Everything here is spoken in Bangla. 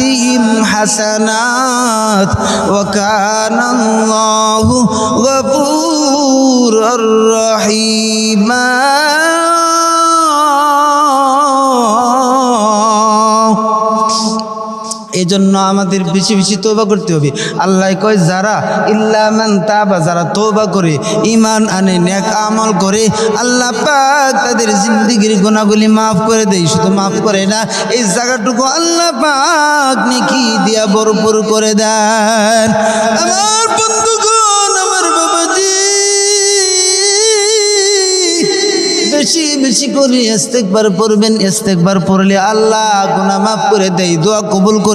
سيئاتهم حسنات وكان الله غفورا رحيما এজন্য আমাদের বেশি বেশি তওবা করতে হবে। আল্লাহ কয় যারা ইল্লা মান তাবা, যারা তওবা করে ঈমান আনে নেক আমল করে আল্লাহ পাক তাদের জিন্দেগীর গুনাহগুলি maaf করে দেয়। শুধু maaf করে না, এই জায়গাটুকু আল্লাহ পাক নেকি দিয়া ভরপুর করে দেন। আমার বন্ধুগণ, আমার বাবাজি, বেশি বেশি করে ইস্তেগফার পড়বেন। ইস্তেগফার পড়লে আল্লাহ গুনাহ maaf করে দেয়, দোয়া কবুল করে।